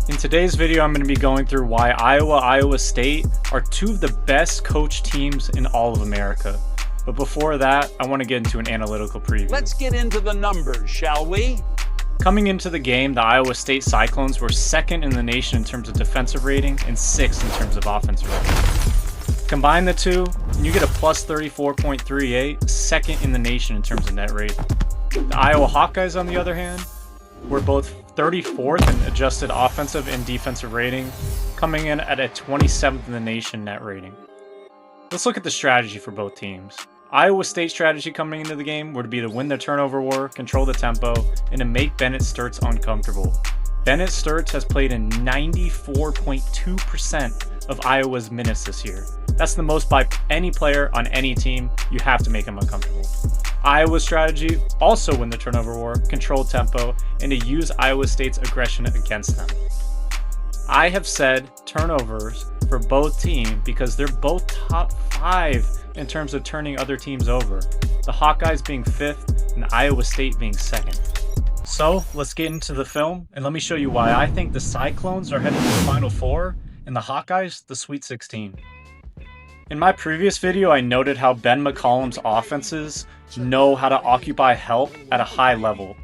In today's video, I'm going to be going through why Iowa State are two of the best coached teams in all of America. But before that, I want to get into an analytical preview. Let's get into the numbers, shall we? Coming into the game, the Iowa State Cyclones were second in the nation in terms of defensive rating and sixth in terms of offensive rating. Combine the two, and you get a plus 34.38, second in the nation in terms of net rating. The Iowa Hawkeyes, on the other hand, were both 34th in adjusted offensive and defensive rating, coming in at a 27th in the nation net rating. Let's look at the strategy for both teams. Iowa State's strategy coming into the game were to be to win the turnover war, control the tempo, and to make Bennett Stirtz uncomfortable. Bennett Stirtz has played in 94.2% of Iowa's minutes this year. That's the most by any player on any team. You have to make him uncomfortable. Iowa's strategy, also win the turnover war, control tempo, and to use Iowa State's aggression against them. I have said turnovers for both teams because they're both top 5 in terms of turning other teams over. The Hawkeyes being 5th and Iowa State being 2nd. So let's get into the film and let me show you why I think the Cyclones are heading to the Final Four and the Hawkeyes the Sweet 16. In my previous video, I noted how Ben McCollum's offenses know how to occupy help at a high level.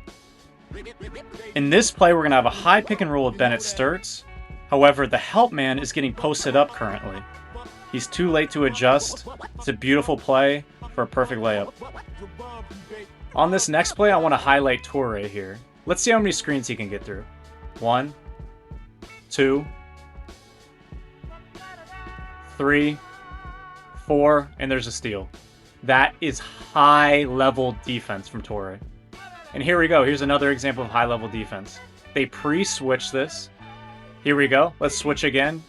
In this play, we're going to have a high pick and roll with Bennett Stirtz. However, the help man is getting posted up currently. He's too late to adjust. It's a beautiful play for a perfect layup. On this next play, I want to highlight Toure here. Let's see how many screens he can get through. 1, 2, 3, 4, and there's a steal. That is high-level defense from Toure. And here we go. Here's another example of high-level defense. They pre-switch this. Here we go. Let's switch again.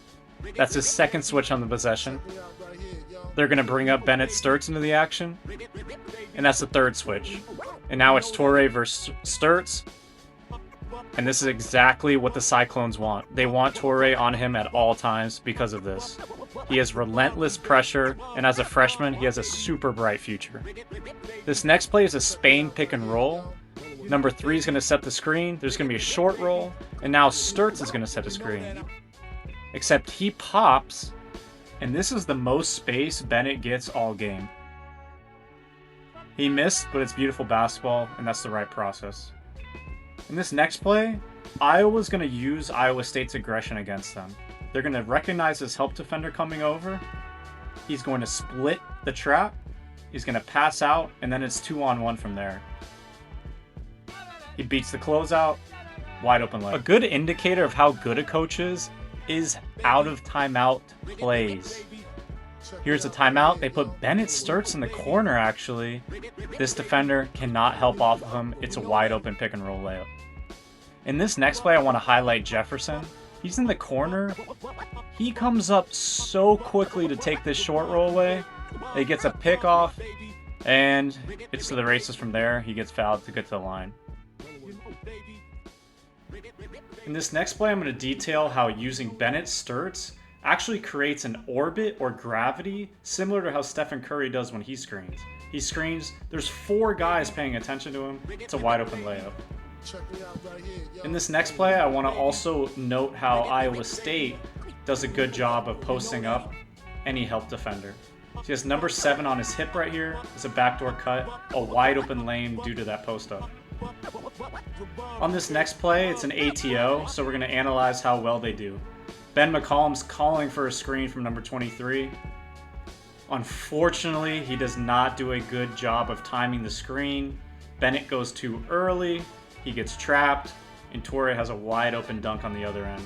That's his second switch on the possession. They're going to bring up Bennett Stirtz into the action. And that's the third switch. And now it's Toure versus Stirtz. And this is exactly what the Cyclones want. They want Toure on him at all times because of this. He has relentless pressure, and as a freshman, he has a super bright future. This next play is a Spain pick and roll. Number 3 is going to set the screen. There's going to be a short roll, and now Stirtz is going to set a screen. Except he pops, and this is the most space Bennett gets all game. He missed, but it's beautiful basketball, and that's the right process. In this next play, Iowa's going to use Iowa State's aggression against them. They're going to recognize this help defender coming over. He's going to split the trap. He's going to pass out, and then it's 2-on-1 from there. He beats the closeout. Wide open layup. A good indicator of how good a coach is out of timeout plays. Here's a timeout. They put Bennett Stirtz in the corner, actually. This defender cannot help off of him. It's a wide open pick and roll layup. In this next play, I want to highlight Jefferson. He's in the corner. He comes up so quickly to take this short roll away. He gets a pick off, and it's to the races from there. He gets fouled to get to the line. In this next play, I'm going to detail how using Bennett Stirtz actually creates an orbit or gravity similar to how Stephen Curry does when he screens. He screens, there's 4 guys paying attention to him. It's a wide open layup. In this next play, I want to also note how Iowa State does a good job of posting up any help defender. He has number 7 on his hip right here. It's a backdoor cut, a wide open lane due to that post up. On this next play, it's an ATO, so we're going to analyze how well they do. Ben McCollum's calling for a screen from number 23. Unfortunately, he does not do a good job of timing the screen. Bennett goes too early, he gets trapped, and Toure has a wide open dunk on the other end.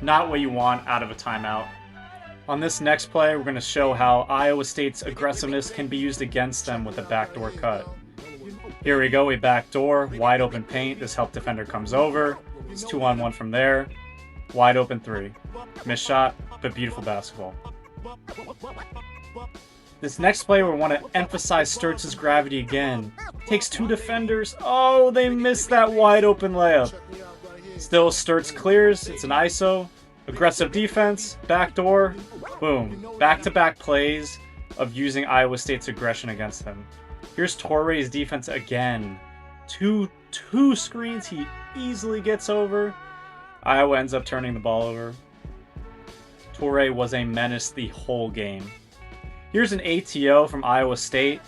Not what you want out of a timeout. On this next play, we're going to show how Iowa State's aggressiveness can be used against them with a backdoor cut. Here we go, a backdoor, wide open paint. This help defender comes over. It's 2-on-1 from there. Wide open 3. Missed shot, but beautiful basketball. This next play, we want to emphasize Stirtz's gravity again. Takes 2 defenders. Oh, they missed that wide open layup. Still, Stirtz clears. It's an ISO. Aggressive defense. Backdoor. Boom. Back-to-back plays of using Iowa State's aggression against them. Here's Toure's defense again. Two screens he easily gets over. Iowa ends up turning the ball over. Toure was a menace the whole game. Here's an ATO from Iowa State.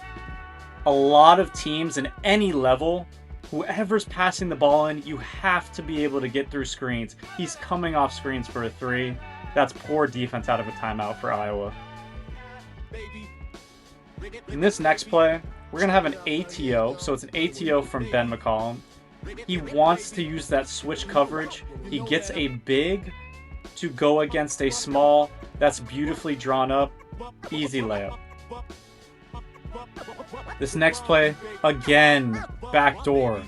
A lot of teams in any level, whoever's passing the ball in, you have to be able to get through screens. He's coming off screens for a 3. That's poor defense out of a timeout for Iowa. In this next play, we're going to have an ATO. So it's an ATO from Ben McCollum. He wants to use that switch coverage. He gets a big to go against a small. That's beautifully drawn up. Easy layup. This next play, again, backdoor.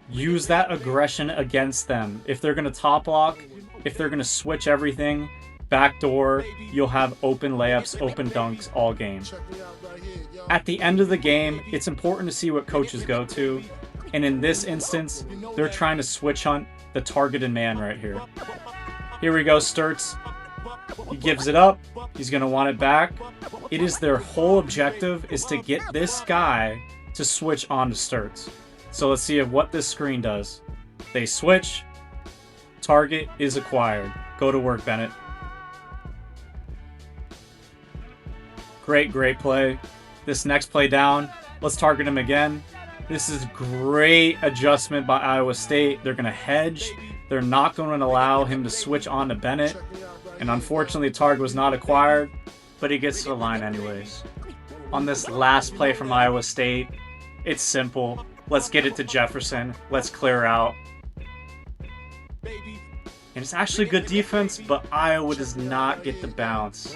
Use that aggression against them. If they're going to top lock, if they're going to switch everything, backdoor, you'll have open layups, open dunks all game. At the end of the game, it's important to see what coaches go to. And in this instance, they're trying to switch hunt the targeted man right here. Here we go, Stirtz. He gives it up. He's going to want it back. It is their whole objective is to get this guy to switch on to Stirtz. So let's see what this screen does. They switch. Target is acquired. Go to work, Bennett. Great play. This next play down, let's target him again. This is great adjustment by Iowa State. They're going to hedge. They're not going to allow him to switch on to Bennett. And unfortunately, target was not acquired, but he gets to the line anyways. On this last play from Iowa State, it's simple. Let's get it to Jefferson. Let's clear out. And it's actually good defense, but Iowa does not get the bounce.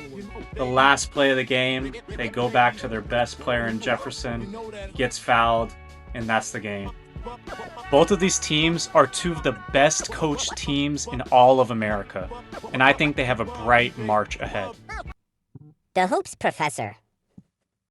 The last play of the game, they go back to their best player in Jefferson, gets fouled, and that's the game. Both of these teams are two of the best coached teams in all of America, and I think they have a bright march ahead. The Hoops Professor.